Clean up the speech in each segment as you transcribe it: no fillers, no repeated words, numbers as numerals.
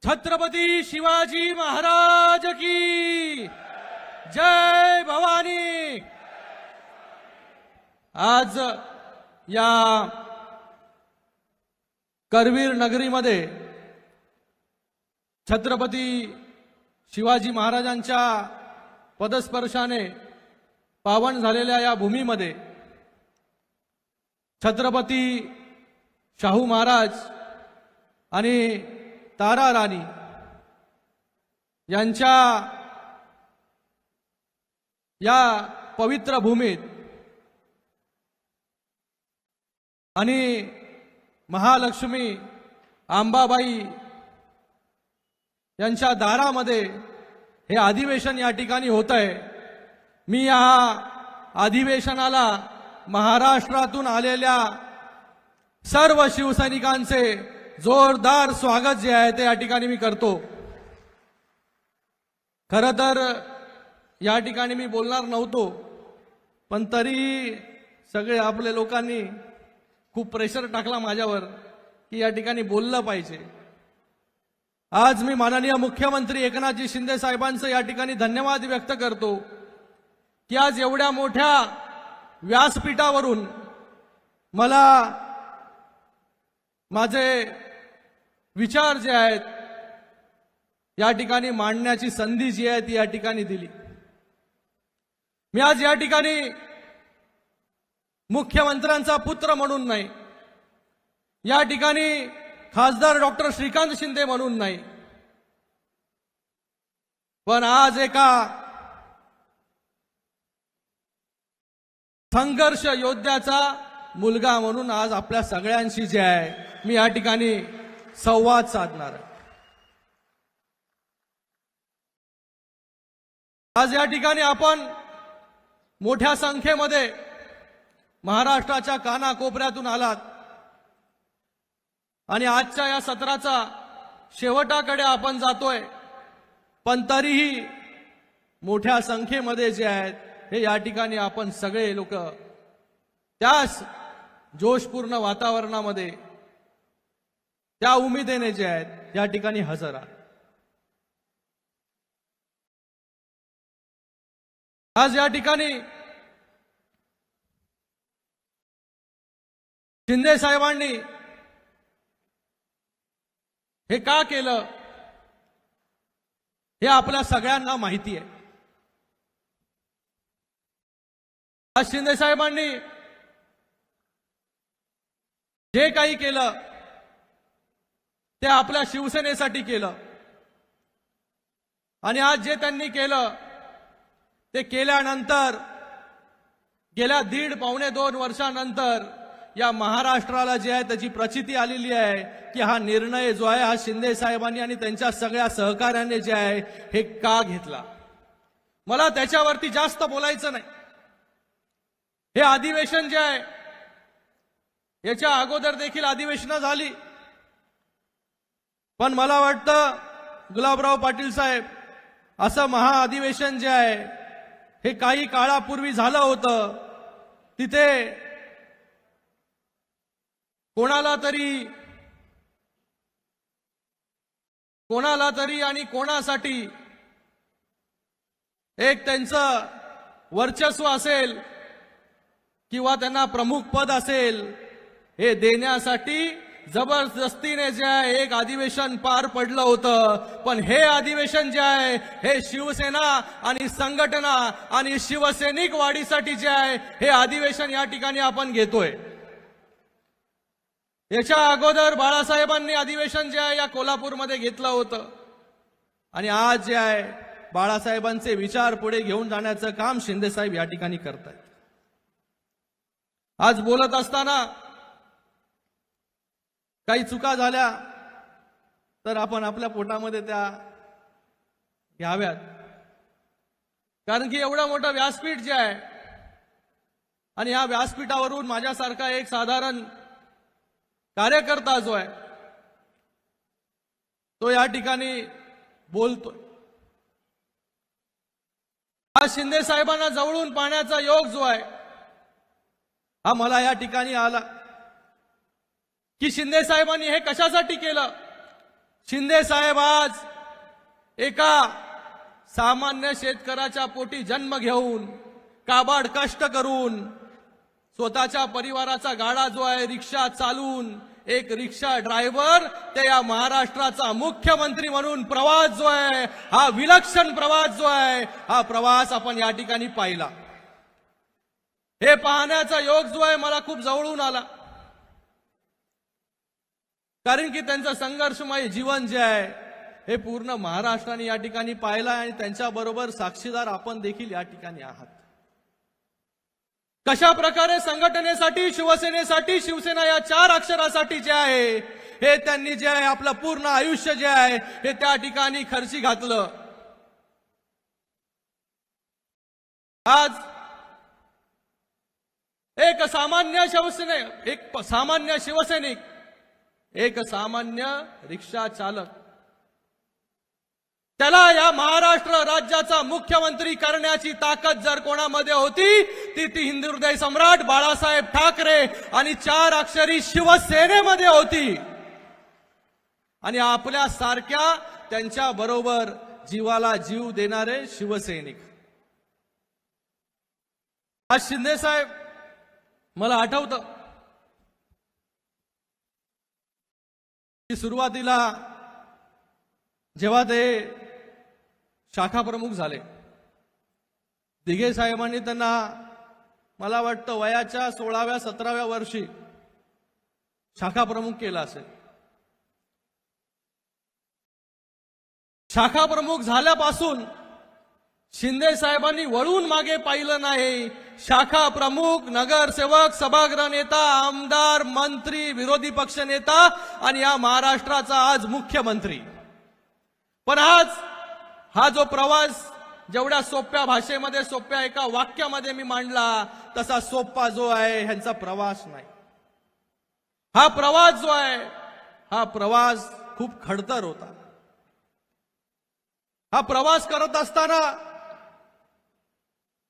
छत्रपती शिवाजी महाराज की जय भवानी। आज या करवीर नगरीमध्ये छत्रपती शिवाजी महाराजांच्या पदस्पर्शाने पावन झालेल्या या भूमीमध्ये छत्रपती शाहू महाराज आणि तारा राणी यांच्या या पवित्र भूमीत आणि महालक्ष्मी अंबाबाई यांच्या दारामध्ये हे अधिवेशन या ठिकाणी होत आहे। मी या अधिवेशनाला महाराष्ट्रातून आलेल्या सर्व शिवसैनिकांचे जोरदार स्वागत जे आहे ते या ठिकाणी मी करतो। खरं तर या ठिकाणी मी बोलणार नव्हतो, पण तरी सगळे आपले लोकांनी खूप प्रेशर टाकला माझ्यावर की या ठिकाणी बोललं पाहिजे। आज मी माननीय मुख्यमंत्री एकनाथजी शिंदे साहेबांचं या ठिकाणी धन्यवाद व्यक्त करतो की आज एवढ्या मोठ्या व्यासपीठावरून मला माझे विचार जे आहेत या ठिकाणी मांडण्याची संधी जी आहे ती या ठिकाणी दिली। मी आज या ठिकाणी मुख्यमंत्र्यांचा पुत्र म्हणून नाही, या ठिकाणी खासदार डॉक्टर श्रीकांत शिंदे म्हणून नाही, पण आज एका संघर्ष योद्ध्याचा मुलगा म्हणून आज आपल्या सगळ्यांशी जे आहे मी या ठिकाणी संवाद साधणार आहे। आज या ठिकाणी आपण मोठ्या संख्येमध्ये महाराष्ट्राच्या कानाकोपऱ्यातून आलात आणि आजच्या या सत्राचा शेवटाकडे आपण जातोय, पण तरीही मोठ्या संख्येमध्ये जे आहेत हे या ठिकाणी आपण सगळे लोक त्याच जोशपूर्ण वातावरणामध्ये त्या उमेदीने जे आहेत या ठिकाणी हजर आहात। आज या ठिकाणी शिंदे साहेबांनी हे का केलं हे आपल्या सगळ्यांना माहिती आहे। आज शिंदे साहेबांनी जे काही केलं ते आपल्या शिवसेनेसाठी केलं आणि आज जे त्यांनी केलं ते केल्यानंतर गेल्या 1.5-2 वर्षानंतर या महाराष्ट्राला जे आहे त्याची प्रचिती आलेली आहे की हा निर्णय जो आहे हा शिंदे साहेबांनी आणि त्यांच्या सगळ्या सहकार्याने जे आहे हे का घेतला। मला त्याच्यावरती जास्त बोलायचं नाही। हे अधिवेशन जे आहे याच्या अगोदर देखील अधिवेशनं झाली, पण मला वाटतं गुलाबराव पाटील साहेब असं महाअधिवेशन जे आहे हे काही काळापूर्वी झालं होतं, तिथे कोणाला तरी आणि कोणासाठी एक त्यांचं वर्चस्व असेल किंवा त्यांना प्रमुख पद असेल हे देण्यासाठी जबरदस्तीने जे आहे एक अधिवेशन पार पडलं होतं। पण हे अधिवेशन जे आहे हे शिवसेना आणि संघटना आणि शिवसैनिक वाढीसाठी जे आहे हे अधिवेशन या ठिकाणी आपण घेतोय। याच्या अगोदर बाळासाहेबांनी अधिवेशन जे आहे या कोल्हापूरमध्ये घेतलं होतं आणि आज जे आहे बाळासाहेबांचे विचार पुढे घेऊन जाण्याचं काम शिंदे साहेब या ठिकाणी करतायत। आज बोलत असताना काही चुका झाल्या तर आपण आपल्या पोटामध्ये त्या घ्याव्यात, कारण की एवढं मोठं व्यासपीठ जे आहे आणि या व्यासपीठावरून माझ्यासारखा एक साधारण कार्यकर्ता जो आहे तो या ठिकाणी बोलतोय। आज शिंदे साहेबांना जवळून पाहण्याचा योग जो आहे हा मला या ठिकाणी आला की शिंदे साहेबांनी हे कशासाठी केलं, शिंदे साहेब आज एका सामान्य शेतकऱ्याच्या पोटी जन्म घेऊन काबाड कष्ट करून स्वतःच्या परिवाराचा गाडा जो आहे रिक्षा चालवून एक रिक्षा ड्रायव्हर ते या महाराष्ट्राचा मुख्यमंत्री म्हणून प्रवास जो आहे हा विलक्षण प्रवास जो आहे हा प्रवास आपण या ठिकाणी पाहिला। हे पाहण्याचा योग जो आहे मला खूप जवळून आला, कारण की त्यांचं संघर्षमय जीवन जे आहे हे पूर्ण महाराष्ट्राने या ठिकाणी पाहिलं आणि त्यांच्याबरोबर साक्षीदार आपण देखील या ठिकाणी आहात। कशा प्रकारे संघटनेसाठी शिवसेनेसाठी शिवसेना या 4 अक्षरासाठी जे आहे हे त्यांनी जे आहे आपलं पूर्ण आयुष्य जे आहे हे त्या ठिकाणी खर्ची घातलं। आज एक सामान्य शिवसैनिक एक सामान्य रिक्षा चालक त्याला या महाराष्ट्र राज्याचा मुख्यमंत्री करण्याची ताकद जर कोणामध्ये होती ती हिंदू हृदय सम्राट बाळासाहेब ठाकरे आणि 4 अक्षरी शिवसेनेमध्ये होती। आणि आपल्या सारख्या त्यांच्या बरोबर जीवाला जीव देणारे शिवसैनिक। आज शिंदे साहेब मला आठवतं की सुरुवातीला जेव्हा ते शाखा प्रमुख झाले, दिघे साहेबांनी त्यांना मला वाटतं वयाच्या 16व्या 17व्या वर्षी शाखा प्रमुख केला असेल। शाखा प्रमुख झाल्यापासून शिंदे साहेबांनी वळून मागे पाहिलं नाही। शाखा प्रमुख, नगरसेवक, सभागृह नेता, आमदार, मंत्री, विरोधी पक्ष नेता आणि या महाराष्ट्राचा आज मुख्यमंत्री। पण आज हा जो प्रवास जेवढ्या सोप्या भाषेमध्ये सोप्या एका वाक्यामध्ये मी मांडला तसा सोपा जो आहे ह्यांचा प्रवास नाही। हा प्रवास जो आहे हा प्रवास खूप खडतर होता। हा प्रवास करत असताना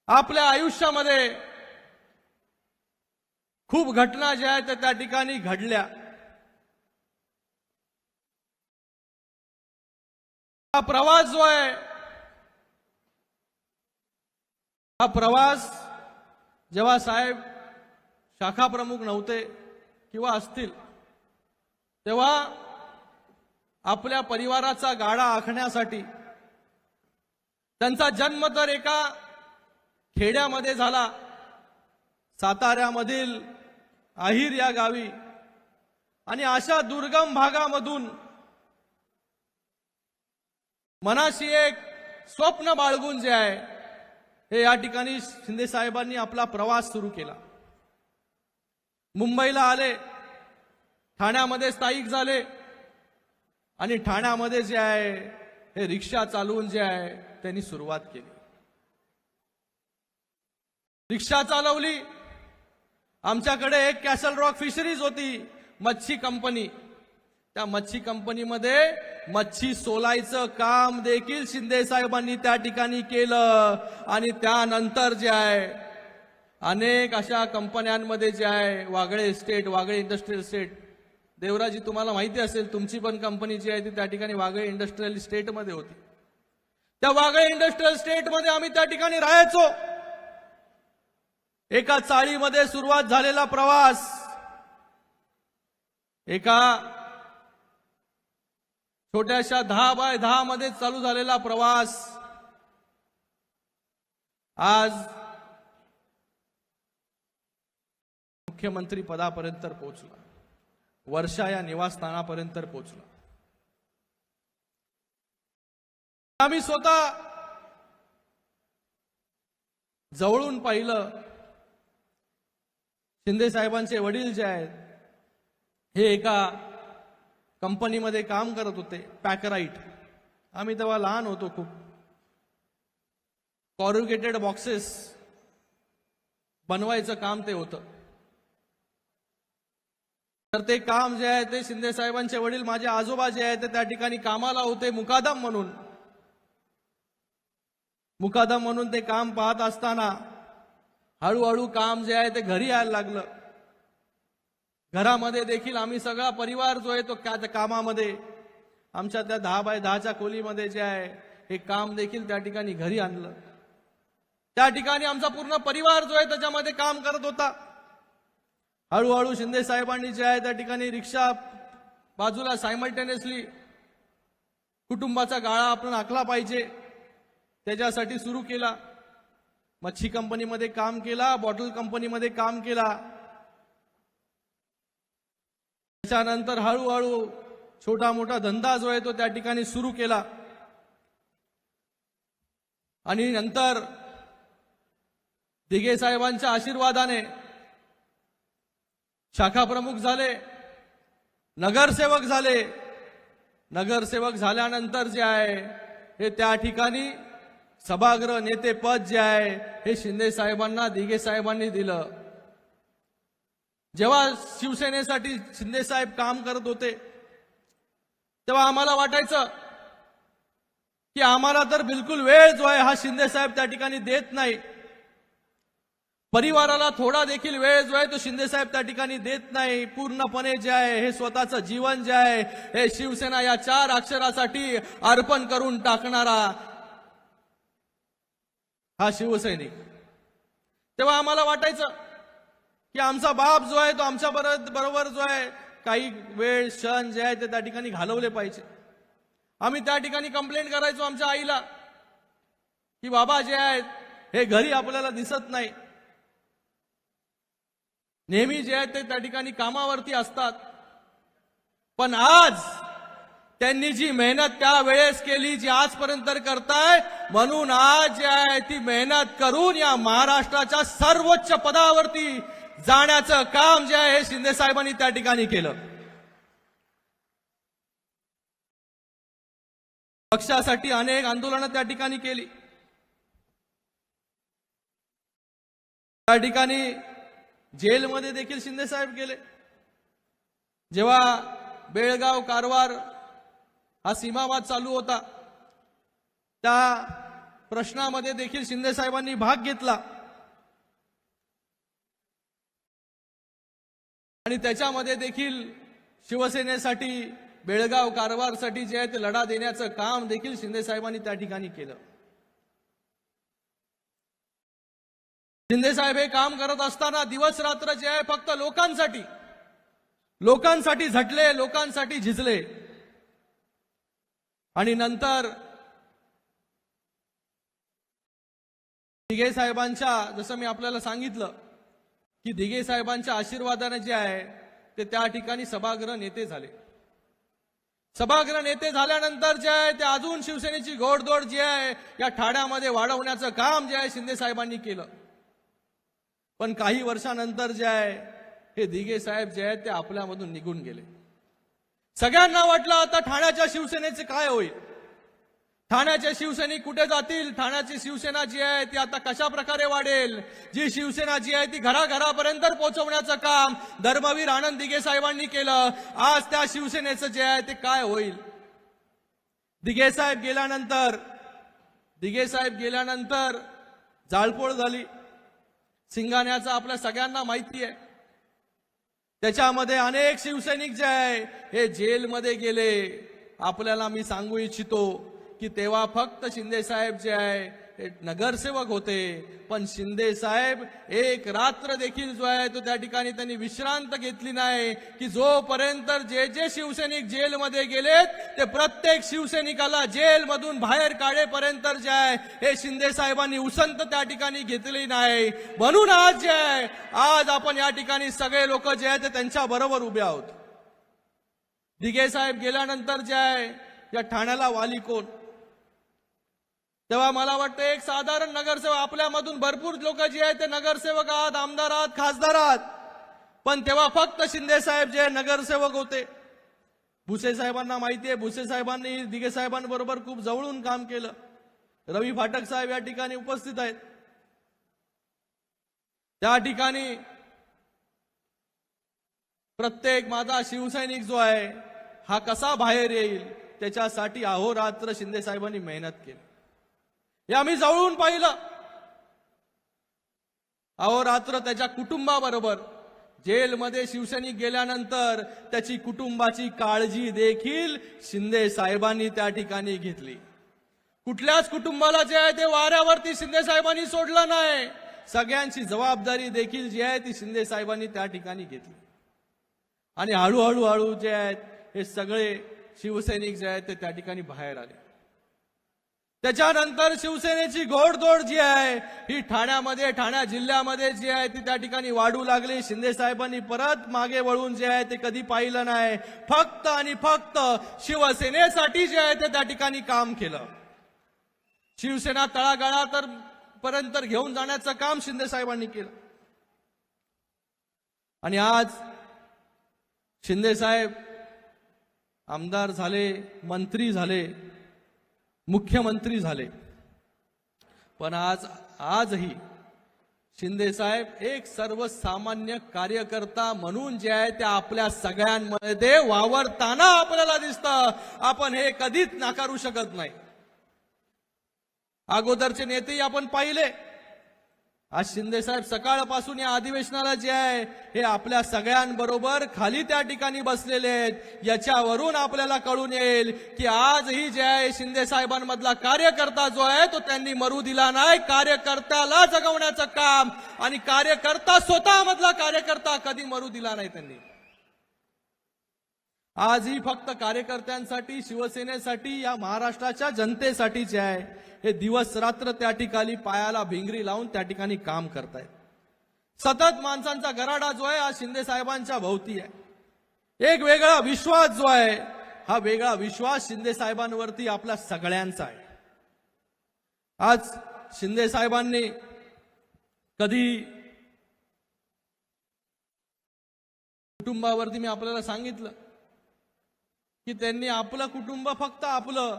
आपल्या आयुष्यामध्ये खूप घटना ज्या आहेत त्या ठिकाणी घडल्या। हा प्रवास जो आहे हा प्रवास जेव्हा साहेब शाखा प्रमुख नव्हते किंवा असतील तेव्हा आपल्या परिवाराचा गाडा आखण्यासाठी त्यांचा जन्म तर एका खेड्यामध्ये झाला, साताऱ्यामधील आहिर या गावी, आणि अशा दुर्गम भागामधून मनाशी एक स्वप्न बाळगून जे आहे हे या ठिकाणी शिंदे साहेबांनी आपला प्रवास सुरू केला। मुंबईला आले, ठाण्यामध्ये स्थायिक झाले आणि ठाण्यामध्ये जे आहे हे रिक्षा चालवून जे आहे त्यांनी सुरुवात केली। रिक्षा चालवली। आमच्याकडे एक कॅसल रॉक फिशरीज होती, मच्छी कंपनी। त्या मच्छी कंपनीमध्ये मच्छी सोलायचं काम देखील शिंदे साहेबांनी त्या ठिकाणी केलं। आणि त्यानंतर जे आहे अनेक अशा कंपन्यांमध्ये जे आहे Wagle estate, Wagle industrial estate, देवराजी तुम्हाला माहिती असेल तुमची पण कंपनी जी आहे ती त्या ठिकाणी वागळे इंडस्ट्रियल इस्टेटमध्ये होती। त्या वागळे इंडस्ट्रियल इस्टेटमध्ये आम्ही त्या ठिकाणी राहायचो। एका चाळीमध्ये सुरुवात झालेला प्रवास एका छोट्याशा 10 बाय 10 मध्ये चालू झालेला प्रवास आज मुख्यमंत्री पदापर्यंत पोहोचला, वर्षा या निवासस्थानापर्यंत पोहोचला। आम्ही स्वतः जवळून पाहिलं। शिंदे साहेबांचे वडील जे आहेत हे एका कंपनीमध्ये काम करत होते, पॅकराईट। आम्ही तेव्हा लहान होतो खूप। कॉरुगेटेड बॉक्सेस बनवायचं काम ते होतं। तर ते काम जे आहे ते शिंदे साहेबांचे वडील माझे आजोबा जे आहेत ते त्या ठिकाणी कामाला होते मुकादम म्हणून। मुकादम म्हणून ते काम पाहत असताना हळूहळू काम जे आहे ते घरी यायला लागलं। घरामध्ये देखील आम्ही सगळा परिवार जो आहे तो त्या कामामध्ये आमच्या त्या 10 बाय 10च्या खोलीमध्ये जे आहे हे काम देखील त्या ठिकाणी घरी आणलं। त्या ठिकाणी आमचा पूर्ण परिवार जो आहे त्याच्यामध्ये काम करत होता। हळूहळू शिंदे साहेबांनी जे आहे त्या ठिकाणी रिक्षा बाजूला सायमल्टेनियसली कुटुंबाचा गाळा आपण आखला पाहिजे त्याच्यासाठी सुरू केला। मच्छी कंपनीमध्ये काम केला, बॉटल कंपनीमध्ये काम केला। त्याच्यानंतर हळूहळू छोटा मोठा धंदा जो आहे तो त्या ठिकाणी सुरू केला आणि नंतर दिघे साहेबांच्या आशीर्वादाने शाखा प्रमुख झाले, नगरसेवक झाले। नगरसेवक झाल्यानंतर जे आहे हे त्या ठिकाणी सभागृह नेते पद जे आहे हे शिंदे साहेबांना दिघे साहेबांनी दिलं। जेव्हा शिवसेनेसाठी शिंदे साहेब काम करत होते तेव्हा आम्हाला वाटायचं की आम्हाला तर बिलकुल वेळ जो आहे हा शिंदे साहेब त्या ठिकाणी देत नाही। परिवाराला थोडा देखील वेळ जो आहे तो शिंदे साहेब त्या ठिकाणी देत नाही। पूर्णपणे जे आहे हे स्वतःचं जीवन जे आहे हे शिवसेना या 4 अक्षरासाठी अर्पण करून टाकणारा हा शिवसैनिक। तेव्हा आम्हाला वाटायचं की आमचा बाप जो आहे तो आमच्या बरोबर जो आहे काही वेळ क्षण जे आहे ते त्या ठिकाणी घालवले पाहिजे। आम्ही त्या ठिकाणी कंप्लेंट करायचो आमच्या आईला की बाबा जे आहेत हे घरी आपल्याला दिसत नाही, नेहमी जे आहे ते त्या ठिकाणी कामावरती असतात। पण आज त्यांनी जी मेहनत त्यावेळेस केली जी आजपर्यंत करताय, म्हणून आज जे आहे ती मेहनत करून या महाराष्ट्राच्या सर्वोच्च पदावरती जाण्याचं काम जे आहे हे शिंदे साहेबांनी त्या ठिकाणी केलं। पक्षासाठी अनेक आंदोलनं त्या ठिकाणी केली। त्या ठिकाणी जेलमध्ये देखील शिंदे साहेब गेले। जेव्हा बेळगाव कारवार हा सीमावाद चालू होता त्या प्रश्नामध्ये देखील शिंदे साहेबांनी भाग घेतला आणि त्याच्यामध्ये देखील शिवसेनेसाठी बेळगाव कारवारसाठी जे आहे ते लढा देण्याचं काम देखील शिंदे साहेबांनी त्या ठिकाणी केलं। शिंदे साहेब हे काम करत असताना दिवस रात्र जे आहे फक्त लोकांसाठी झटले, लोकांसाठी झिजले आणि नंतर दिघे साहेबांच्या, जसं मी आपल्याला सांगितलं की दिघे साहेबांच्या आशीर्वादाने जे आहे ते त्या ठिकाणी सभागृह नेते झाले। सभागृह नेते झाल्यानंतर जे आहे ते अजून शिवसेनेची घोडदौड जी आहे या ठाण्यामध्ये वाढवण्याचं काम जे आहे शिंदे साहेबांनी केलं। पण काही वर्षानंतर जे आहे हे दिघे साहेब जे आहेत ते आपल्यामधून निघून गेले। सगळ्यांना वाटलं आता ठाण्याच्या शिवसेनेचे काय होईल, ठाण्याचे शिवसैनिक कुठे जातील, ठाण्याची शिवसेना जी आहे ती आता कशा प्रकारे वाढेल, जी शिवसेना जी आहे ती घराघरापर्यंत पोहोचवण्याचं काम धर्मवीर आनंद दिघे साहेबांनी केलं। आज त्या शिवसेनेचं जे आहे ते काय होईल। दिघे साहेब गेल्यानंतर जाळपोळ झाली। सिंगाण्याचं आपल्या सगळ्यांना माहिती आहे। त्याच्यामध्ये अनेक शिवसैनिक जे आहे हे जेलमध्ये गेले। आपल्याला मी सांगू इच्छितो की तेव्हा फक्त शिंदे साहेब जे आहे हे नगरसेवक होते, पण शिंदे साहेब एक रात्र देखील जो आहे तो त्या ठिकाणी त्यांनी विश्रांत घेतली नाही की जोपर्यंत जे जे शिवसैनिक जेलमध्ये गेलेत ते प्रत्येक शिवसैनिकाला जेलमधून बाहेर काढेपर्यंत जे आहे हे शिंदे साहेबांनी उसंत त्या ठिकाणी घेतली नाही। म्हणून आज जे आहे आज आपण या ठिकाणी सगळे लोक जे आहेत ते त्यांच्या बरोबर उभे आहोत। दिघे साहेब गेल्यानंतर जे आहे या ठाण्याला वाली कोण, तेव्हा मला वाटतं एक साधारण नगरसेवक, आपल्यामधून भरपूर लोक जे आहेत ते नगरसेवक आहात, आमदार आहात, खासदार आहात, पण तेव्हा फक्त शिंदे साहेब जे नगरसेवक होते। भुसे साहेबांना माहिती आहे, भुसे साहेबांनी दिघे साहेबांबरोबर खूप जवळून काम केलं। रवी फाटक साहेब या ठिकाणी उपस्थित आहेत। त्या ठिकाणी प्रत्येक माझा शिवसैनिक जो आहे हा कसा बाहेर येईल त्याच्यासाठी अहोरात्र शिंदे साहेबांनी मेहनत केली। हे आम्ही जवळून पाहिलं। अहोरात्र त्याच्या कुटुंबाबरोबर जेलमध्ये शिवसैनिक गेल्यानंतर त्याची कुटुंबाची काळजी देखील शिंदे साहेबांनी त्या ठिकाणी घेतली। कुठल्याच कुटुंबाला जे आहे ते वाऱ्यावरती शिंदे साहेबांनी सोडलं नाही। सगळ्यांची जबाबदारी देखील जी आहे ती शिंदे साहेबांनी त्या ठिकाणी घेतली आणि हळूहळू जे आहेत हे सगळे शिवसैनिक जे आहेत ते त्या ठिकाणी बाहेर आले। त्याच्यानंतर शिवसेनेची घोडदौड जी आहे ही ठाण्या जिल्ह्यामध्ये जी आहे ती त्या ठिकाणी वाढू लागली। शिंदे साहेबांनी परत मागे वळून जे आहे ते कधी पाहिलं नाही, फक्त आणि फक्त शिवसेनेसाठी जे आहे ते त्या ठिकाणी काम केलं। शिवसेना तळागाळात पर्यंत घेऊन जाण्याचं काम शिंदे साहेबांनी केलं आणि आज शिंदे साहेब आमदार झाले, मंत्री झाले, मुख्यमंत्री झाले, पण आजही शिंदे साहेब एक सर्वसामान्य कार्यकर्ता म्हणून जे आहे ते आपल्या सगळ्यांमध्ये वावरताना आपल्याला दिसतं। आपण हे कधीच नाकारू शकत नाही। अगोदरचे नेतेही आपण पाहिले। आज शिंदे साहेब सकाळपासून या अधिवेशनाला जे आहे हे आपल्या सगळ्यांबरोबर खाली त्या ठिकाणी बसलेले आहेत। याच्यावरून आपल्याला कळून येईल की आजही जे आहे शिंदे साहेबांमधला कार्यकर्ता जो आहे तो त्यांनी मरू दिला नाही। कार्यकर्त्याला जगवण्याचं काम आणि कार्यकर्ता स्वतःमधला कार्यकर्ता कधी मरू दिला नाही त्यांनी। आजही फक्त कार्यकर्त्यांसाठी, शिवसेनेसाठी, या महाराष्ट्राच्या जनतेसाठी जे आहे हे दिवस रात्र त्या ठिकाणी पायाला भिंगरी लावून त्या ठिकाणी काम करतायत। सतत माणसांचा गराडा जो आहे आज शिंदे साहेबांच्या भोवती आहे। एक वेगळा विश्वास जो आहे हा वेगळा विश्वास शिंदे साहेबांवरती आपल्या सगळ्यांचा आहे। आज शिंदे साहेबांनी कधी कुटुंबावरती मी आपल्याला सांगितलं की त्यांनी आपलं कुटुंब फक्त आपलं,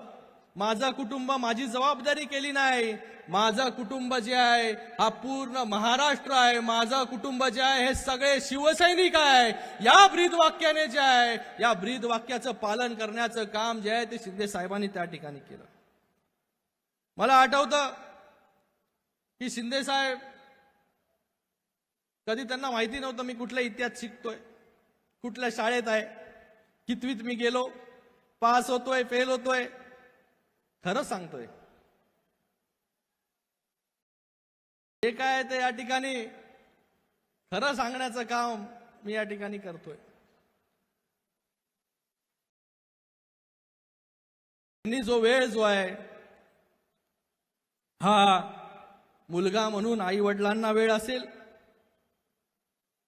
माझं कुटुंब माझी जबाबदारी केली नाही। माझं कुटुंब जे आहे हा पूर्ण महाराष्ट्र आहे। माझं कुटुंब जे आहे हे सगळे शिवसैनिक आहे। या ब्रीदवाक्याने जे आहे या ब्रीदवाक्याचं पालन करण्याचं काम जे आहे ते शिंदे साहेबांनी त्या ठिकाणी केलं। मला आठवतं की शिंदे साहेब कधी त्यांना माहिती नव्हतं मी कुठल्या इतिहास शिकतोय, कुठल्या शाळेत आहे, कितवीत मी गेलो, पास होतोय, फेल होतोय। खरं सांगतोय हे काय ते या ठिकाणी खरं सांगण्याचं काम मी या ठिकाणी करतोय। त्यांनी जो वेळ जो आहे हा मुलगा म्हणून आई वडिलांना वेळ असेल,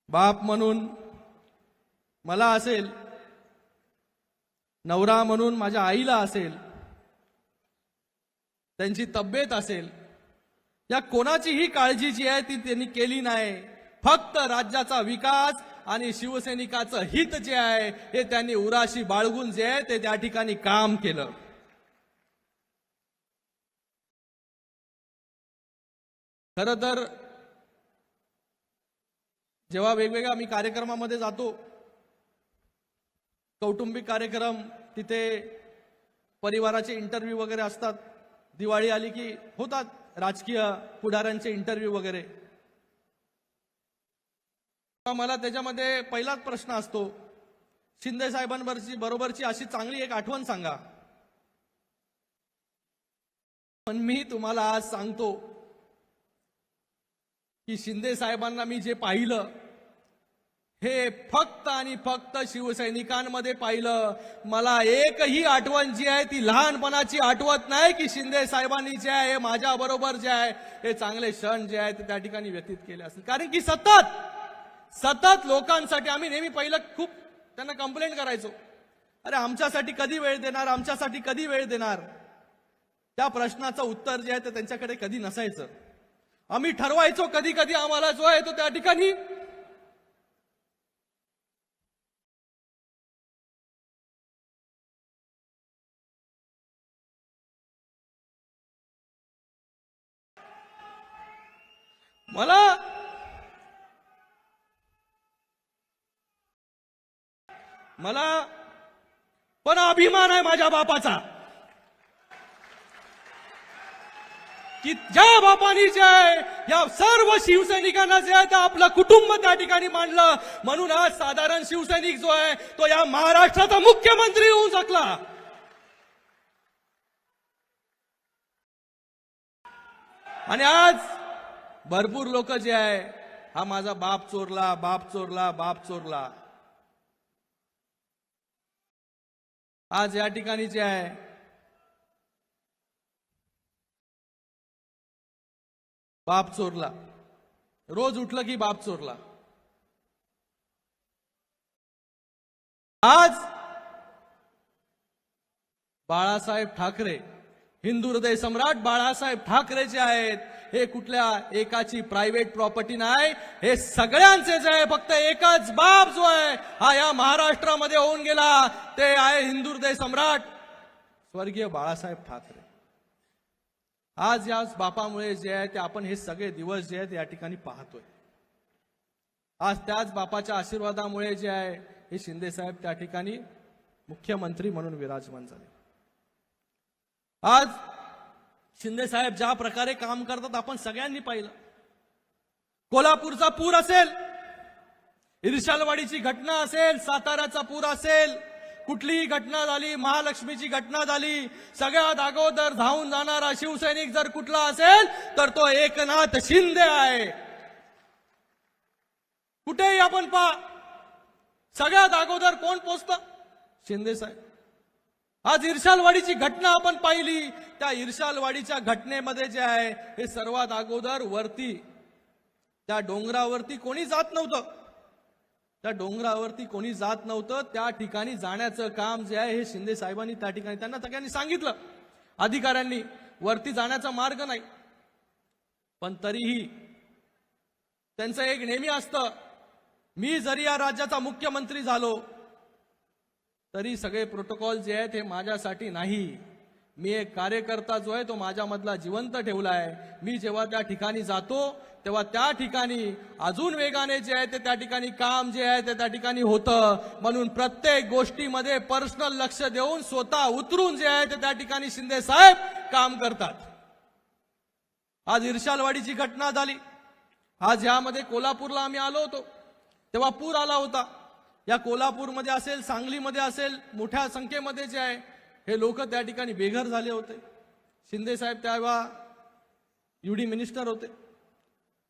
बाप म्हणून मला असेल, नवरा म्हणून माझ्या आईला असेल, त्यांची तब्येत असेल, या कोणाचीही काळजी जी आहे ती त्यांनी केली नाही। फक्त राज्याचा विकास आणि शिवसैनिकाचं हित जे आहे हे त्यांनी उराशी बाळगून जे आहे ते त्या ठिकाणी काम केलं। खरं तर जेव्हा वेगवेगळ्या मी कार्यक्रमामध्ये जातो, कौटुंबिक कार्यक्रम, तिथे परिवाराचे इंटरव्ह्यू वगैरे असतात, दिवाळी आली की होतात राजकीय पुढाऱ्यांचे इंटरव्ह्यू वगैरे, मला त्याच्यामध्ये पहिलाच प्रश्न असतो, शिंदे साहेबांबरोबरची अशी चांगली एक आठवण सांगा। पण मी तुम्हाला आज सांगतो की शिंदे साहेबांना मी जे पाहिलं हे फक्त आणि फक्त शिवसैनिकांमध्ये पाहिलं। मला एकही आठवण जी आहे ती लहानपणाची आठवत नाही की शिंदे साहेबांनी जे आहे माझ्या बरोबर जे आहे हे चांगले क्षण जे आहे ते त्या ठिकाणी व्यतीत केले असतील। कारण की सतत लोकांसाठी आम्ही नेहमी पहिलं खूप त्यांना कंप्लेंट करायचो, अरे आमच्यासाठी कधी वेळ देणार, आमच्यासाठी कधी वेळ देणार। त्या प्रश्नाचं उत्तर जे आहे ते त्यांच्याकडे कधी नसायचं। आम्ही ठरवायचो कधी कधी आम्हाला जो आहे तो त्या ठिकाणी मला पण अभिमान आहे माझ्या बापाचा की ज्या बापानी जे आहे या सर्व शिवसैनिकांना जे आहे ते आपलं कुटुंब त्या ठिकाणी मांडलं, म्हणून आज साधारण शिवसैनिक जो आहे तो या महाराष्ट्राचा मुख्यमंत्री होऊ शकला. आणि आज भरपूर लोक जे आहे हा माझा बाप चोरला, बाप चोरला, बाप चोरला. आज या ठिकाणी जे आहे बाप चोरला, रोज उठलं की बाप चोरला. आज बाळासाहेब ठाकरे, हिंदू हृदय सम्राट बाळासाहेब ठाकरे जे आहेत हे कुठल्या एकाची प्रायव्हेट प्रॉपर्टी नाही, हे सगळ्यांचे जे आहे फक्त एकच बाप जो आहे हा या महाराष्ट्रामध्ये होऊन गेला, ते आहे हिंदू हृदय सम्राट स्वर्गीय बाळासाहेब ठाकरे. आज या बापामुळे जे आहे ते आपण हे सगळे दिवस जे आहेत या ठिकाणी पाहतोय. आज त्याच बापाच्या आशीर्वादामुळे जे आहे हे शिंदे साहेब त्या ठिकाणी मुख्यमंत्री म्हणून विराजमान झाले. आज शिंदे साहेब ज्या प्रकारे काम करतात आपण सगळ्यांनी पाहिलं. कोल्हापूरचा पूर असेल, इर्शालवाडीची घटना असेल, साताऱ्याचा पूर असेल, कुठलीही घटना झाली, महालक्ष्मीची घटना झाली, सगळ्यात अगोदर धावून जाणारा शिवसैनिक जर कुठला असेल तर तो एकनाथ शिंदे आहे. कुठेही आपण पहा, सगळ्यात अगोदर कोण पोचतं? शिंदे साहेब. आज इर्शालवाडीची घटना आपण पाहिली, त्या इर्शालवाडीच्या घटनेमध्ये जे आहे हे सर्वात अगोदर वरती त्या डोंगरावरती कोणी जात नव्हतं, त्या डोंगरावरती कोणी जात नव्हतं. त्या ठिकाणी जाण्याचं काम जे आहे हे शिंदे साहेबांनी त्या ठिकाणी त्यांना सगळ्यांनी सांगितलं, अधिकाऱ्यांनी वरती जाण्याचा मार्ग नाही. पण तरीही त्यांचं एक नेहमी असतं, मी जरी या राज्याचा मुख्यमंत्री झालो तरी सगळे प्रोटोकॉल जे आहेत हे माझ्यासाठी नाही, मी एक कार्यकर्ता जो आहे तो माझ्यामधला जिवंत ठेवलाय. मी जेव्हा त्या ठिकाणी जातो तेव्हा त्या ठिकाणी अजून वेगाने जे आहे ते त्या ठिकाणी काम जे आहे ते त्या ठिकाणी होतं. म्हणून प्रत्येक गोष्टीमध्ये पर्सनल लक्ष देऊन स्वतः उतरून जे आहे ते त्या ठिकाणी शिंदे साहेब काम करतात. आज इर्शालवाडीची घटना झाली, आज यामध्ये कोल्हापूरला आम्ही आलो होतो तेव्हा पूर आला होता. या कोल्हापूरमध्ये असेल, सांगलीमध्ये असेल, मोठ्या संख्येमध्ये जे आहे हे लोक त्या ठिकाणी बेघर झाले होते. शिंदे साहेब तेव्हा युडी मिनिस्टर होते,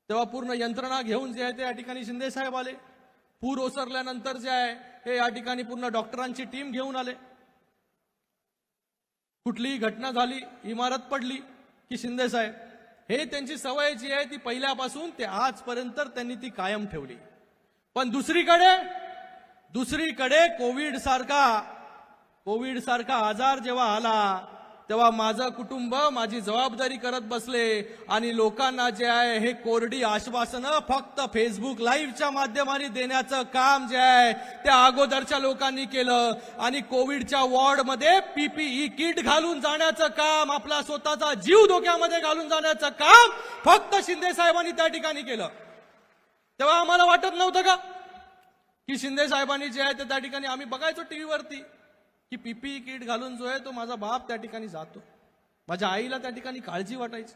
तेव्हा पूर्ण यंत्रणा घेऊन जे आहे ते या ठिकाणी शिंदे साहेब आले. पूर ओसरल्यानंतर जे आहे हे या ठिकाणी पूर्ण डॉक्टरांची टीम घेऊन आले. कुठलीही घटना झाली, इमारत पडली की शिंदे साहेब, हे त्यांची सवय जी आहे ती पहिल्यापासून ते आजपर्यंत त्यांनी ती कायम ठेवली. पण दुसरीकडे कोविड सारखा आजार जेव्हा आला तेव्हा माझं कुटुंब माझी जबाबदारी करत बसले आणि लोकांना जे आहे हे कोरडी आश्वासनं फक्त फेसबुक लाईव्हच्या माध्यमाने देण्याचं काम जे आहे त्या अगोदरच्या लोकांनी केलं. आणि कोविडच्या वॉर्डमध्ये पीपीई किट घालून जाण्याचं काम, आपला स्वतःचा जीव धोक्यामध्ये घालून जाण्याचं काम फक्त शिंदे साहेबांनी त्या ठिकाणी केलं. तेव्हा आम्हाला वाटत नव्हतं का की शिंदे साहेबांनी जे आहे ते त्या ठिकाणी आम्ही बघायचो टीव्हीवरती की पीपीई किट घालून जो आहे तो माझा बाप त्या ठिकाणी जातो. माझ्या आईला त्या ठिकाणी काळजी वाटायची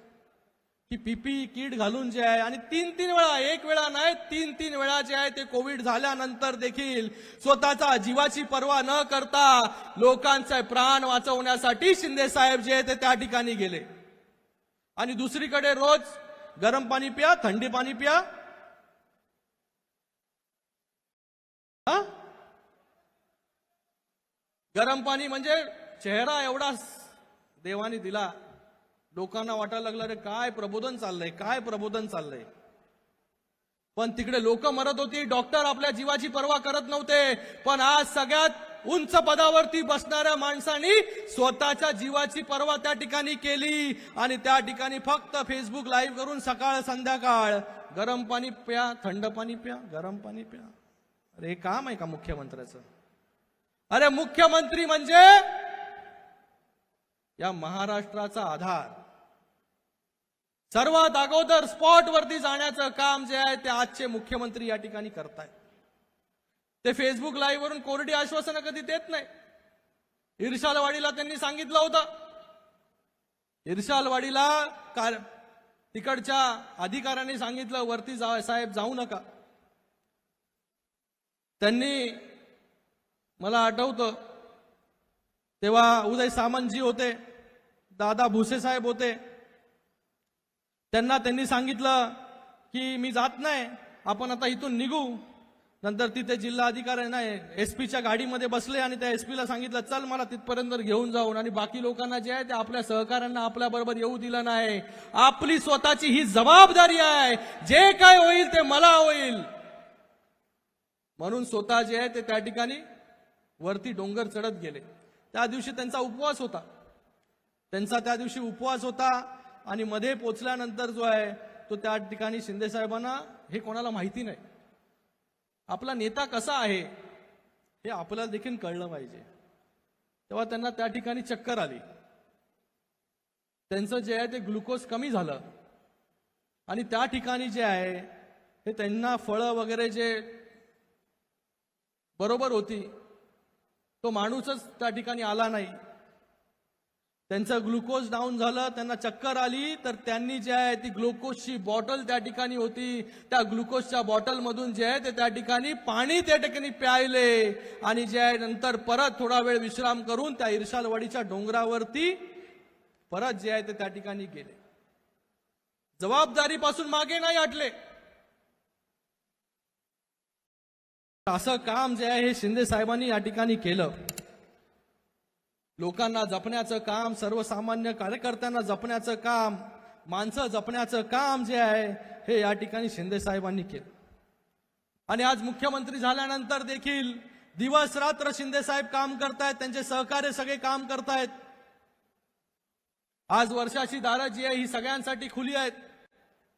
की पीपीई किट घालून जे आहे, आणि तीन वेळा, एक वेळा नाही तीन वेळा जे आहे ते कोविड झाल्यानंतर देखील स्वतःचा जीवाची पर्वा न करता लोकांचे प्राण वाचवण्यासाठी शिंदे साहेब जे आहे ते त्या ठिकाणी गेले. आणि दुसरीकडे रोज गरम पाणी प्या, थंडी पाणी प्या, गरम पाणी म्हणजे चेहरा एवढा देवाने दिला, लोकांना वाटायला लागलं रे काय प्रबोधन चाललंय, काय प्रबोधन चाललंय. पण तिकडे लोक मरत होती, डॉक्टर आपल्या जीवाची पर्वा करत नव्हते. पण आज सगळ्यात उंच पदावरती बसणाऱ्या माणसांनी स्वतःच्या जीवाची पर्वा त्या ठिकाणी केली आणि त्या ठिकाणी फक्त फेसबुक लाईव्ह करून सकाळ संध्याकाळ गरम पाणी प्या, थंड पाणी प्या, गरम पाणी प्या. अरे हे काम आहे का मुख्यमंत्र्याचं? अरे मुख्यमंत्री म्हणजे या महाराष्ट्राचा आधार. सर्वात अगोदर स्पॉट वरती जाण्याचं काम जे आहे ते आजचे मुख्यमंत्री या ठिकाणी करतायत. ते फेसबुक लाईव्ह वरून कोरडी आश्वासनं कधी देत नाही. इर्शालवाडीला त्यांनी सांगितलं होतं इर्शालवाडीला तिकडच्या अधिकाऱ्यांनी सांगितलं वरती साहेब जाऊ नका. त्यांनी मला आठवतं तेव्हा उदय सामंतजी होते, दादा भुसे साहेब होते. त्यांनी सांगितलं की मी जात नाही, आपण आता इथून निघू. नंतर तिथे जिल्हा अधिकारी नाही एसपीच्या गाडीमध्ये बसले आणि त्या एसपीला सांगितलं चल मला तिथपर्यंत घेऊन जाऊन. आणि बाकी लोकांना जे आहे ते आपल्या सहकाऱ्यांना आपल्या बरोबर येऊ दिलं नाही. आपली स्वतःची ही जबाबदारी आहे, जे काय होईल ते मला होईल म्हणून स्वतः जे आहे ते त्या ठिकाणी वरती डोंगर चढत गेले. त्या दिवशी त्यांचा उपवास होता. आणि मध्ये पोचल्यानंतर जो आहे तो त्या ठिकाणी शिंदे साहेबांना हे कोणाला माहिती नाही, आपला नेता कसा आहे हे आपल्याला देखील कळलं पाहिजे. तेव्हा त्यांना त्या ठिकाणी चक्कर आली, त्यांचं जे आहे ते ग्लुकोज कमी झालं आणि त्या ठिकाणी जे आहे हे त्यांना फळं वगैरे जे बरोबर होती तो माणूसच त्या ठिकाणी आला नाही. त्यांचं ग्लुकोज डाऊन झालं, त्यांना चक्कर आली. तर त्यांनी जे आहे ती ग्लुकोजची बॉटल त्या ठिकाणी होती, त्या ग्लुकोजच्या बॉटलमधून जे आहे ते त्या ठिकाणी पाणी त्या ठिकाणी प्यायले आणि जे आहे नंतर परत थोडा वेळ विश्राम करून त्या इर्शालवाडीच्या डोंगरावरती परत जे आहे ते त्या ठिकाणी गेले. जबाबदारीपासून मागे नाही हटले. असं काम जे आहे हे शिंदे साहेबांनी या ठिकाणी केलं. लोकांना जपण्याचं काम, सर्वसामान्य कार्यकर्त्यांना जपण्याचं काम, माणसं जपण्याचं काम जे आहे हे या ठिकाणी शिंदे साहेबांनी केलं. आणि आज मुख्यमंत्री झाल्यानंतर देखील दिवस रात्र शिंदे साहेब काम करतायत, त्यांचे सहकार्य सगळे काम करतायत. आज वर्षाची दारं जी आहे ही सगळ्यांसाठी खुली आहेत.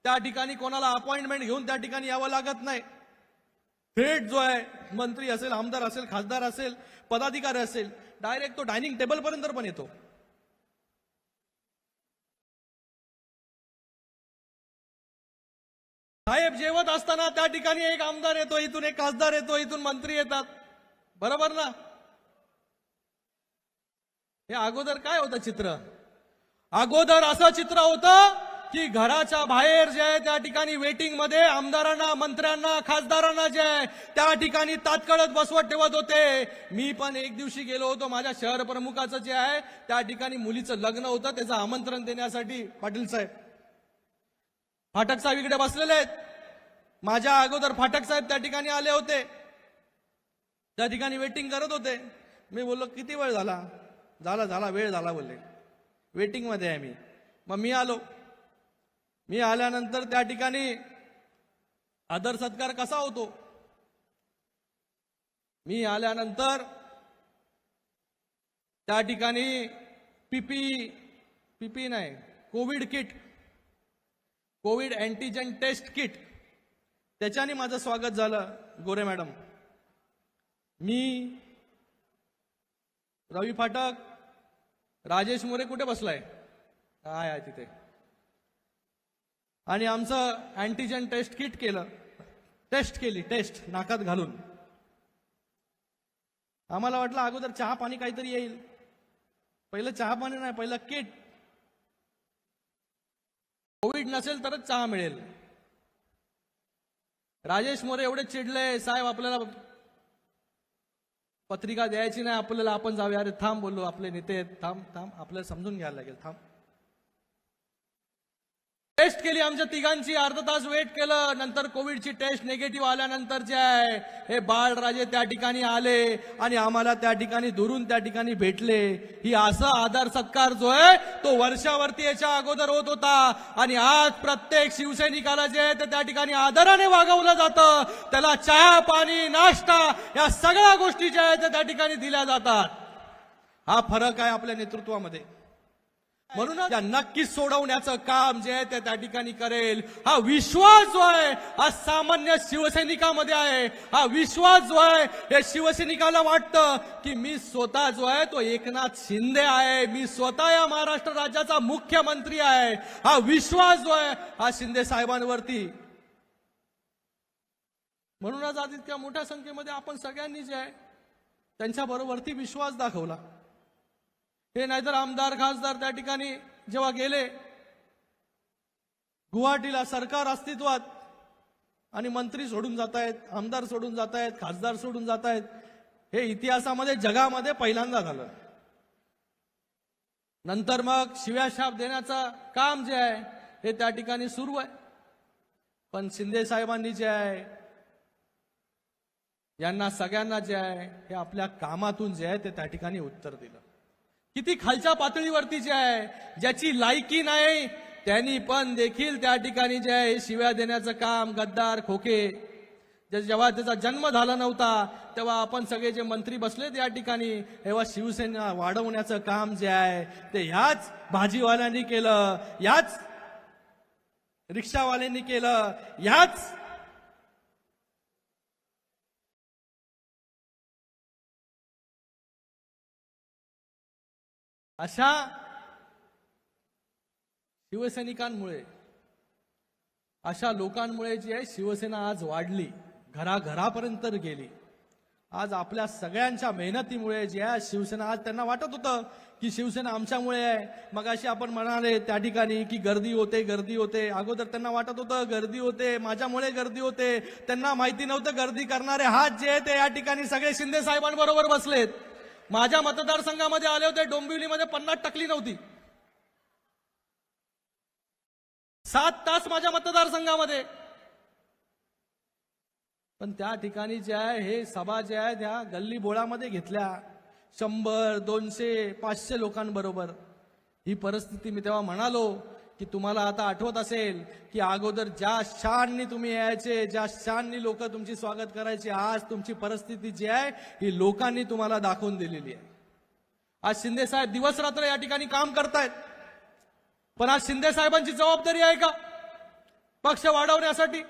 त्या ठिकाणी कोणाला अपॉइंटमेंट घेऊन त्या ठिकाणी यावं लागत नाही. थेट जो आहे मंत्री असेल, आमदार असेल, खासदार असेल, पदाधिकारी असेल, डायरेक्ट तो डायनिंग टेबल पर्यंत पण येतो. साहेब जेवत असताना त्या ठिकाणी एक आमदार येतो, इथून एक खासदार येतो, इथून मंत्री येतात, बरोबर ना. हे अगोदर काय होतं चित्र? अगोदर असं चित्र होतं की घराच्या बाहेर जे आहे त्या ठिकाणी वेटिंग मध्ये आमदारांना, मंत्र्यांना, खासदारांना जे आहे त्या ठिकाणी तात्काळच बसवत ठेवत होते. मी पण एक दिवशी गेलो होतो, माझ्या शहर प्रमुखाचं जे आहे त्या ठिकाणी मुलीचं लग्न होतं, त्याचं आमंत्रण देण्यासाठी. पाटील साहेब, फाटक साहेब इकडे बसलेले आहेत. माझ्या अगोदर फाटक साहेब त्या ठिकाणी आले होते, त्या ठिकाणी वेटिंग करत होते. मी बोललो किती वेळ झाला? झाला वेळ झाला बोलले, वेटिंग मध्ये आहे मी. मग मी आल्यानंतर त्या ठिकाणी आदर सत्कार कसा होतो? मी आल्यानंतर त्या ठिकाणी पीपी नाही, Covid kit, Covid antigen test kit, त्याच्याने माझं स्वागत झालं. गोरे मॅडम, मी, रवी फाटक, राजेश मोरे कुठे बसलाय? काय आहे तिथे. आणि आमचं अँटीजन टेस्ट किट केलं, टेस्ट नाकात घालून. आम्हाला वाटलं अगोदर चहा पाणी काहीतरी येईल. पहिलं चहा पाणी नाही, पहिलं किट. कोविड नसेल तरच चहा मिळेल. राजेश मोरे एवढे चिडले, साहेब आपल्याला पत्रिका द्यायची नाही आपल्याला, आपण जाऊया. अरे थांब बोललो, आपले नेते आहेत, थांब आपल्याला समजून घ्यायला लागेल, थांब. टेस्ट केली आमच्या तिघांची, अर्धा तास वेट केलं. नंतर कोविडची टेस्ट निगेटिव्ह आल्यानंतर जे आहे हे बाळराजे त्या ठिकाणी आले आणि आम्हाला त्या ठिकाणी दुरून त्या ठिकाणी भेटले. ही असं आदर सत्कार जो आहे तो वर्षावरती याच्या अगोदर होत होता. आणि आज प्रत्येक शिवसैनिकाला जे आहे ते त्या ठिकाणी आदराने वागवलं जातं. त्याला चहा पाणी नाश्ता या सगळ्या गोष्टी ज्या आहेत त्या ठिकाणी दिल्या जातात. हा फरक आहे आपल्या नेतृत्वामध्ये. म्हणून नक्कीच सोडवण्याचं काम जे आहे ते त्या ठिकाणी करेल. हा विश्वास जो आहे हा सामान्य शिवसैनिकामध्ये आहे. हा विश्वास जो आहे हे शिवसैनिकाला वाटतं की मी स्वतः जो आहे तो एकनाथ शिंदे आहे, मी स्वतः या महाराष्ट्र राज्याचा मुख्यमंत्री आहे. हा विश्वास जो आहे हा शिंदे साहेबांवरती. म्हणूनच आज इतक्या मोठ्या संख्येमध्ये आपण सगळ्यांनी जे आहे त्यांच्या बरोबरती विश्वास दाखवला. हे नाहीतर आमदार खासदार त्या ठिकाणी जेव्हा गेले गुवाहाटीला, सरकार अस्तित्वात आणि मंत्री सोडून जात आहेत, आमदार सोडून जात आहेत, खासदार सोडून जात आहेत, हे इतिहासामध्ये जगामध्ये पहिल्यांदा झालं। नंतर मग शिव्याशाप देण्याचं काम जे आहे हे त्या ठिकाणी सुरू आहे। पण शिंदे साहेबांनी जे आहे यांना सगळ्यांना जे आहे हे आपल्या कामातून जे आहे ते त्या ठिकाणी उत्तर दिलं। किती खालच्या पातळीवरती जे आहे ज्याची लायकी नाही त्यांनी पण देखील त्या ठिकाणी जे आहे शिव्या देण्याचं काम, गद्दार खोके, जेव्हा त्याचा जन्म झाला नव्हता तेव्हा आपण सगळे जे मंत्री बसले त्या ठिकाणी तेव्हा शिवसेना वाढवण्याचं काम जे आहे ते ह्याच भाजीवाल्यांनी केलं, ह्याच रिक्षावाल्यांनी केलं, ह्याच अशा शिवसैनिकांमुळे, अशा लोकांमुळे जी आहे शिवसेना आज वाढली, घराघरापर्यंत गेली। आज आपल्या सगळ्यांच्या मेहनतीमुळे जी आहे शिवसेना, आज त्यांना वाटत होतं की शिवसेना आमच्यामुळे आहे। मग अशी आपण म्हणाले त्या ठिकाणी की गर्दी होते, अगोदर त्यांना वाटत होतं गर्दी होते, माझ्यामुळे गर्दी होते। त्यांना माहिती नव्हतं गर्दी करणारे हात जे ते या ठिकाणी सगळे शिंदे साहेबांबरोबर बसलेत। माझ्या मतदारसंघामध्ये आले होते, डोंबिवलीमध्ये 50 टकली नव्हती, 7 तास माझ्या मतदारसंघामध्ये। पण त्या ठिकाणी जे आहे हे सभा जे आहे त्या गल्ली बोळामध्ये घेतल्या, 100, 200, 500 लोकांबरोबर। ही परिस्थिती मी तेव्हा म्हणालो की तुम्हाला आता आठवत असेल की अगोदर ज्या शाननी तुम्ही यायचे, ज्या शाननी लोक तुमची स्वागत करायचे, आज तुमची परिस्थिती जी आहे ही लोकांनी तुम्हाला दाखवून दिलेली आहे। आज शिंदे साहेब दिवस रात्र या ठिकाणी काम करतायत, पण आज शिंदे साहेबांची जबाबदारी आहे का पक्ष वाढवण्यासाठी?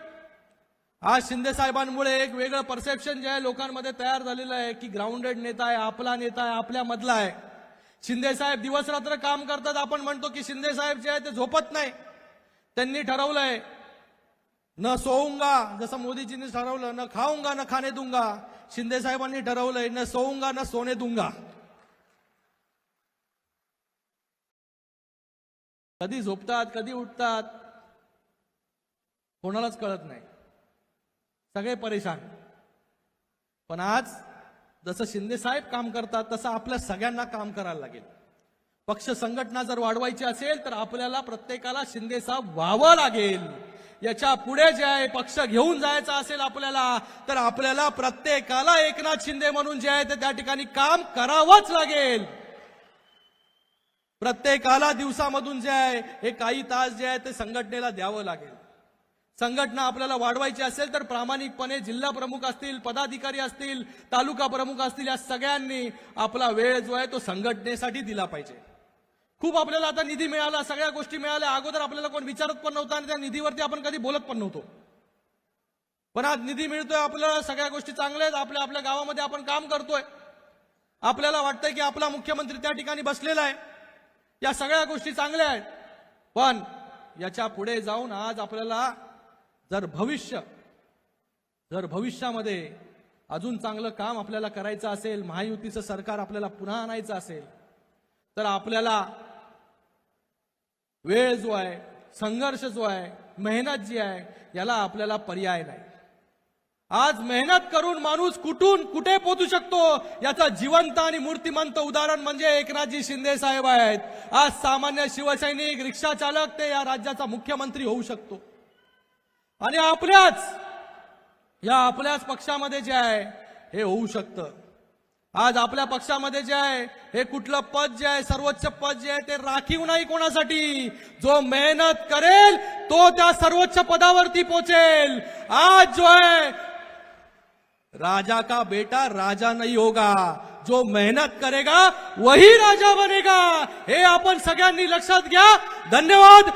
आज शिंदे साहेबांमुळे एक वेगळं परसेप्शन जे आहे लोकांमध्ये तयार झालेलं आहे की ग्राउंडेड नेता आहे, आपला नेता आहे, आपल्या मधला आहे। शिंदे साहेब दिवस रात्र काम करतात। आपण म्हणतो की शिंदे साहेब जे आहे ते झोपत नाही, त्यांनी ठरवलंय न सोऊंगा, जसं मोदीजींनी ठरवलं न खाऊंगा न खाने दूंगा, शिंदे साहेबांनी ठरवलंय न सोऊंगा न सोने दूंगा। कधी झोपतात, कधी उठतात, कोणालाच कळत नाही, सगळे परेशान। पण आज जसं शिंदे साहेब काम करतात तसं आपल्या सगळ्यांना काम करायला लागेल। पक्ष संघटना जर वाढवायची असेल तर आपल्याला प्रत्येकाला शिंदे साहेब व्हावं लागेल। याच्या पुढे जे आहे पक्ष घेऊन जायचा असेल आपल्याला तर आपल्याला प्रत्येकाला एकनाथ शिंदे म्हणून जे आहे ते त्या ठिकाणी काम करावंच लागेल। प्रत्येकाला दिवसामधून जे आहे हे काही तास जे आहे ते संघटनेला द्यावं लागेल। संघटना आपल्याला वाढवायची असेल तर प्रामाणिकपणे जिल्हा प्रमुख असतील, पदाधिकारी असतील, तालुका प्रमुख असतील, या सगळ्यांनी आपला वेळ जो आहे तो संघटनेसाठी दिला पाहिजे। खूप आपल्याला आता निधी मिळाला, सगळ्या गोष्टी मिळाल्या, अगोदर आपल्याला कोण विचारत पण नव्हतं आणि त्या निधीवरती आपण कधी बोलत पण नव्हतो। पण आज निधी मिळतोय, आपल्याला सगळ्या गोष्टी चांगल्या आहेत, आपल्या गावामध्ये आपण काम करतोय, आपल्याला वाटतंय की आपला मुख्यमंत्री त्या ठिकाणी बसलेला आहे, या सगळ्या गोष्टी चांगल्या आहेत। पण याच्या पुढे जाऊन आज आपल्याला जर भविष्यामध्ये अजून चांगलं काम आपल्याला करायचं असेल, महायुतीचं सरकार आपल्याला पुन्हा आणायचं असेल तर आपल्याला वेळ जो आहे, संघर्ष जो आहे, मेहनत जी आहे याला आपल्याला पर्याय नाही। आज मेहनत करून माणूस कुठून कुठे पोहोचू शकतो याचा जिवंत आणि मूर्तिमंत उदाहरण म्हणजे एकनाथजी शिंदे साहेब आहेत। आज सामान्य शिवसैनिक, रिक्षा चालक ते या राज्याचा मुख्यमंत्री होऊ शकतो। आणि आपल्याच पक्षामध्ये जे आहे हे होऊ शकतं। आज आपल्या पक्षामध्ये जे आहे हे कुठलं पद जे आहे, सर्वोच्च पद जे आहे ते राखीव नाही कोणासाठी, जो मेहनत करेल तो त्या सर्वोच्च पदावरती पोहोचेल। आज जो है राजा का बेटा राजा नहीं होगा, जो मेहनत करेगा वही राजा बनेगा, हे आपण सगळ्यांनी लक्षात घ्या। धन्यवाद।